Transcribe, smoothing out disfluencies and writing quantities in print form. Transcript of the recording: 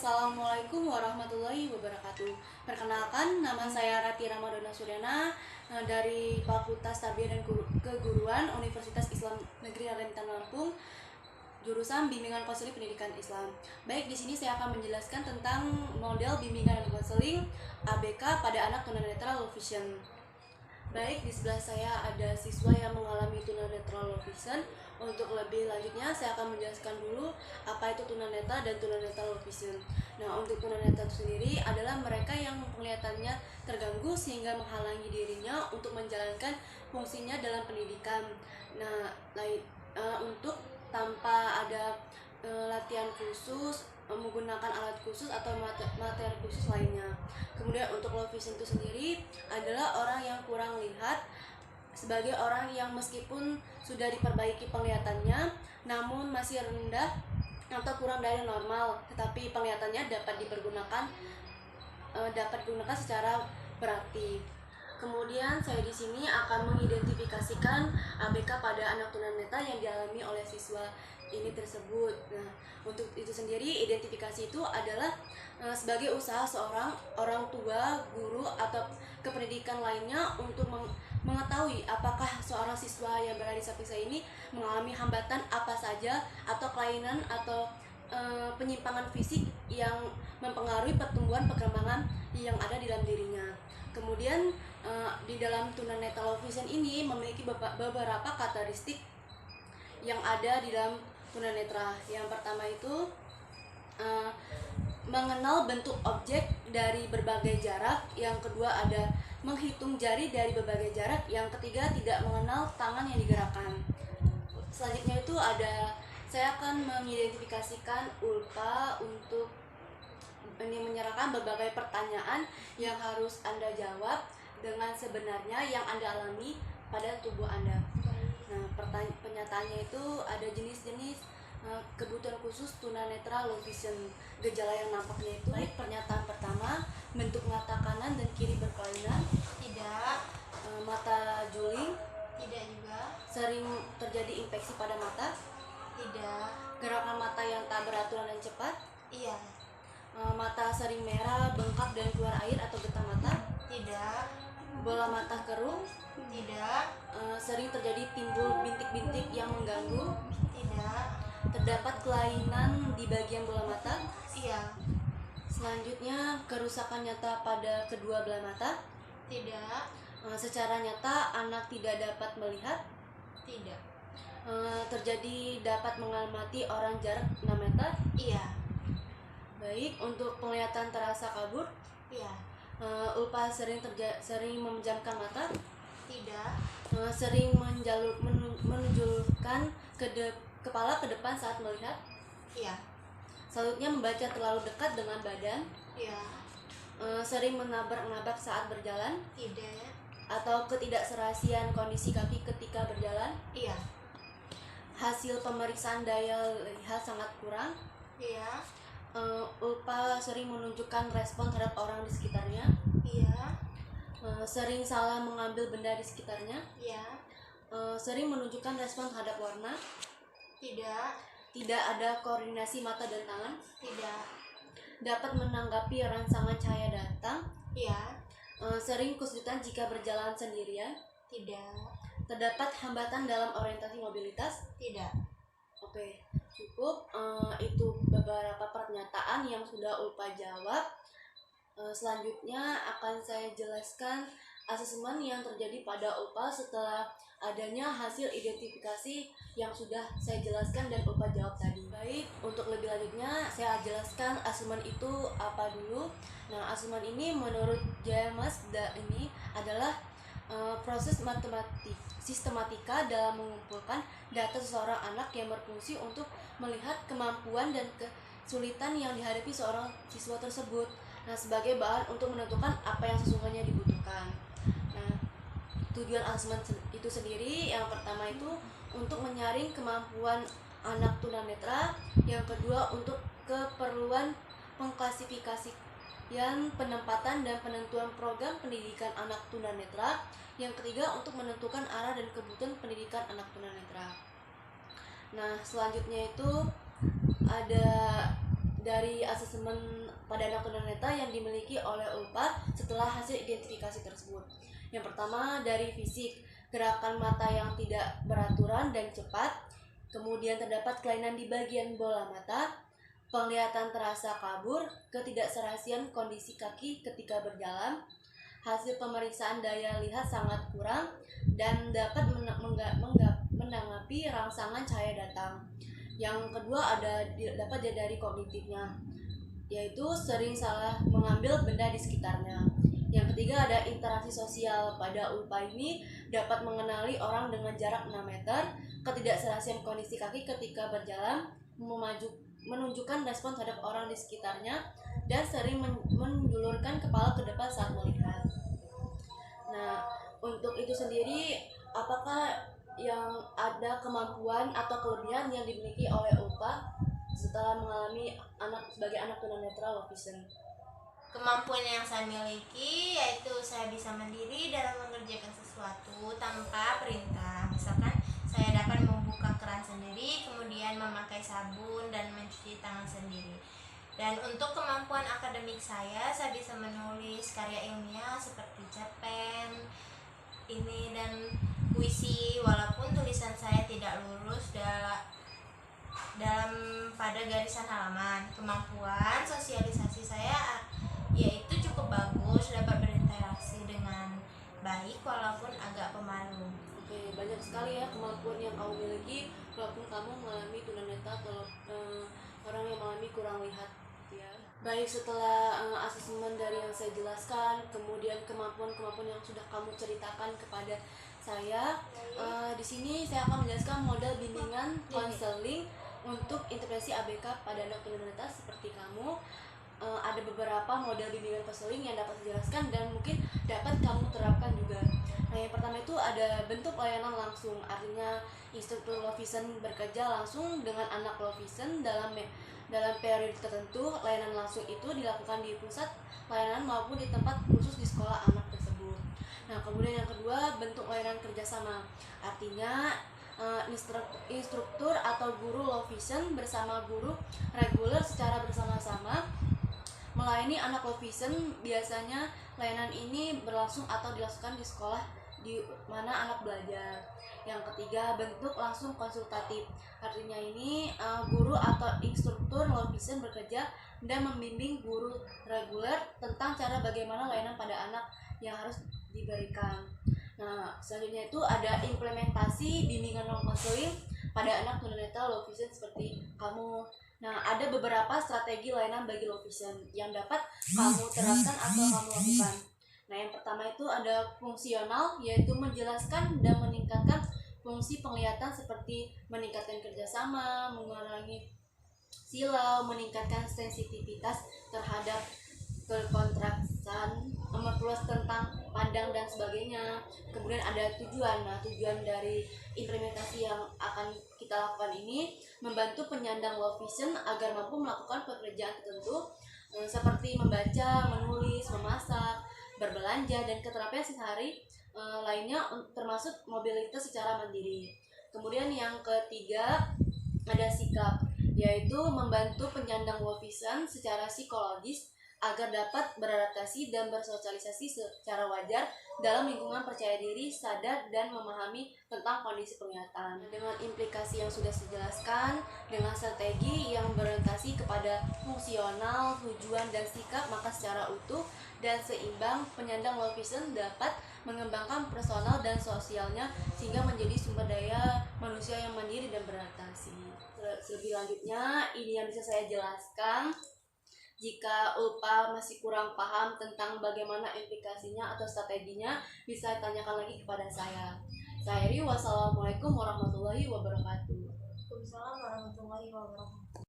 Assalamualaikum warahmatullahi wabarakatuh. Perkenalkan, nama saya Rati Ramadhana Suryana dari Fakultas Tarbiyah dan Keguruan Universitas Islam Negeri Rentan Lampung, jurusan Bimbingan Konseling Pendidikan Islam. Baik, di sini saya akan menjelaskan tentang model bimbingan dan konseling ABK pada anak tunanetra low vision. Baik, di sebelah saya ada siswa yang mengalami tunanetra low vision. Untuk lebih lanjutnya, saya akan menjelaskan dulu apa itu tunanetra dan tunanetra low vision. Nah, untuk tunanetra itu sendiri adalah mereka yang penglihatannya terganggu sehingga menghalangi dirinya untuk menjalankan fungsinya dalam pendidikan. Nah, untuk tanpa ada latihan khusus, menggunakan alat khusus atau materi khusus lainnya. Kemudian untuk low vision itu sendiri adalah orang yang kurang lihat, sebagai orang yang meskipun sudah diperbaiki penglihatannya namun masih rendah atau kurang dari normal, tetapi penglihatannya dapat digunakan secara berarti. Kemudian saya di sini akan mengidentifikasikan ABK pada anak tunanetra yang dialami oleh siswa ini tersebut. Nah, untuk itu sendiri identifikasi itu adalah sebagai usaha seorang orang tua, guru atau kependidikan lainnya untuk mengetahui apakah seorang siswa yang berada di samping saya ini mengalami hambatan apa saja atau kelainan atau penyimpangan fisik yang mempengaruhi pertumbuhan perkembangan yang ada di dalam dirinya. Kemudian di dalam tunanetra low vision ini memiliki beberapa karakteristik yang ada di dalam tunanetra. Yang pertama itu mengenal bentuk objek dari berbagai jarak. Yang kedua ada menghitung jari dari berbagai jarak. Yang ketiga tidak mengenal tangan yang digerakkan. Selanjutnya itu saya akan mengidentifikasikan ULPA untuk menyerahkan berbagai pertanyaan yang harus Anda jawab dengan sebenarnya yang Anda alami pada tubuh Anda. Nah, pernyataannya itu ada jenis-jenis kebutuhan khusus tunanetra low vision. Gejala yang nampaknya itu baik, pernyataan pertama, bentuk mata kanan dan kiri berkelainan. Tidak. Mata juling. Tidak juga. Sering terjadi infeksi pada mata. Tidak. Gerakan mata yang tak beraturan dan cepat. Iya. Mata sering merah, bengkak dan keluar air atau getah mata. Tidak. Bola mata keruh. Tidak. Sering terjadi timbul bintik-bintik yang mengganggu. Tidak. Terdapat kelainan di bagian bola mata. Iya. Selanjutnya, kerusakan nyata pada kedua belah mata. Tidak. Secara nyata anak tidak dapat melihat. Tidak. Terjadi dapat mengamati orang jarak 6 meter. Iya. Baik, untuk penglihatan terasa kabur. Iya. ULPA sering memejamkan mata. Tidak. Sering menunjukkan kepala ke depan saat melihat. Iya. Selanjutnya membaca terlalu dekat dengan badan. Iya. Sering menabrak-nabrak saat berjalan. Tidak. Atau ketidakserasian kondisi kaki ketika berjalan. Iya. Hasil pemeriksaan daya lihat sangat kurang. Iya. ULPA sering menunjukkan respon terhadap orang di sekitarnya. Iya. Sering salah mengambil benda di sekitarnya. Iya. Sering menunjukkan respon terhadap warna. Tidak. Tidak ada koordinasi mata dan tangan. Tidak. Dapat menanggapi rangsangan cahaya datang. Iya. Sering kesulitan jika berjalan sendirian. Tidak. Terdapat hambatan dalam orientasi mobilitas. Tidak. Oke, cukup. Itu beberapa pernyataan yang sudah ULPA jawab. Selanjutnya akan saya jelaskan asesmen yang terjadi pada ULPA setelah adanya hasil identifikasi yang sudah saya jelaskan dan ULPA jawab tadi. Baik, untuk lebih lanjutnya saya jelaskan asesmen itu apa dulu. Nah, asesmen ini menurut James ini adalah proses sistematika dalam mengumpulkan data seseorang anak yang berfungsi untuk melihat kemampuan dan kesulitan yang dihadapi seorang siswa tersebut. Nah, sebagai bahan untuk menentukan apa yang sesungguhnya dibutuhkan. Nah, tujuan asesmen itu sendiri yang pertama itu untuk menyaring kemampuan anak tunanetra, yang kedua untuk keperluan pengklasifikasian penempatan dan penentuan program pendidikan anak tunanetra, yang ketiga untuk menentukan arah dan kebutuhan pendidikan anak tunanetra. Nah, selanjutnya itu ada dari asesmen pada anak tunanetra yang dimiliki oleh ULPA setelah hasil identifikasi tersebut. Yang pertama dari fisik, gerakan mata yang tidak beraturan dan cepat, kemudian terdapat kelainan di bagian bola mata, penglihatan terasa kabur, ketidakserasian kondisi kaki ketika berjalan, hasil pemeriksaan daya lihat sangat kurang, dan dapat menanggapi rangsangan cahaya datang. Yang kedua dapat dari kognitifnya, yaitu sering salah mengambil benda di sekitarnya. Yang ketiga ada interaksi sosial. Pada ULPA ini dapat mengenali orang dengan jarak 6 meter, ketidakserasian kondisi kaki ketika berjalan, menunjukkan respon terhadap orang di sekitarnya, dan sering menjulurkan kepala ke depan saat melihat. Nah, untuk itu sendiri, apakah yang ada kemampuan atau kelebihan yang dimiliki oleh ULPA setelah mengalami sebagai anak tunanetra low vision? Kemampuan yang saya miliki yaitu saya bisa mandiri dalam mengerjakan sesuatu tanpa perintah. Misalkan saya dapat membuka keran sendiri, kemudian memakai sabun dan mencuci tangan sendiri. Dan untuk kemampuan akademik saya bisa menulis karya ilmiah seperti cerpen ini dan puisi, walaupun tulisan saya tidak lurus dalam pada garisan halaman. Kemampuan sosialisasi saya yaitu cukup bagus, dapat berinteraksi dengan baik walaupun agak pemalu. Oke, banyak sekali ya kemampuan yang kamu miliki walaupun kamu mengalami tunanetra atau orang yang mengalami kurang lihat ya. Baik, setelah asesmen dari yang saya jelaskan, kemudian kemampuan-kemampuan yang sudah kamu ceritakan kepada saya, di sini saya akan menjelaskan model bimbingan konseling untuk intervensi ABK pada anak tunanetra seperti kamu. Ada beberapa model bimbingan konseling yang dapat dijelaskan dan mungkin dapat kamu terapkan juga. Nah, yang pertama itu ada bentuk layanan langsung, artinya instruktur low vision bekerja langsung dengan anak low vision dalam periode tertentu. Layanan langsung itu dilakukan di pusat layanan maupun di tempat khusus di sekolah anak tersebut. Nah, kemudian yang kedua, bentuk layanan kerjasama, artinya instruktur atau guru low vision bersama guru reguler secara bersama-sama melayani anak low vision. Biasanya layanan ini berlangsung atau dilakukan di sekolah di mana anak belajar. Yang ketiga, bentuk langsung konsultatif, artinya ini guru atau instruktur low vision bekerja dan membimbing guru reguler tentang cara bagaimana layanan pada anak yang harus diberikan. Nah, selanjutnya itu ada implementasi bimbingan non konseling pada anak tunanetra low vision seperti kamu. Nah, ada beberapa strategi layanan bagi low vision yang dapat kamu terapkan atau kamu lakukan. Nah, yang pertama itu ada fungsional, yaitu menjelaskan dan meningkatkan fungsi penglihatan seperti meningkatkan kerjasama, mengurangi silau, meningkatkan sensitivitas terhadap kekontraksan, memperluas tentang pandang dan sebagainya. Kemudian ada tujuan. Nah, tujuan dari implementasi yang akan kita lakukan ini membantu penyandang low vision agar mampu melakukan pekerjaan tertentu seperti membaca, menulis, memasak, berbelanja, dan keterampilan sehari lainnya termasuk mobilitas secara mandiri. Kemudian yang ketiga ada sikap, yaitu membantu penyandang low vision secara psikologis agar dapat beradaptasi dan bersosialisasi secara wajar dalam lingkungan percaya diri, sadar, dan memahami tentang kondisi penglihatan. Dengan implikasi yang sudah saya jelaskan, dengan strategi yang berorientasi kepada fungsional, tujuan, dan sikap, maka secara utuh dan seimbang, penyandang low vision dapat mengembangkan personal dan sosialnya sehingga menjadi sumber daya manusia yang mandiri dan beradaptasi. Lebih lanjutnya, ini yang bisa saya jelaskan. Jika ULPA masih kurang paham tentang bagaimana implikasinya atau strateginya, bisa tanyakan lagi kepada saya. Saya Ri, wassalamualaikum warahmatullahi wabarakatuh. Waalaikumsalam warahmatullahi wabarakatuh.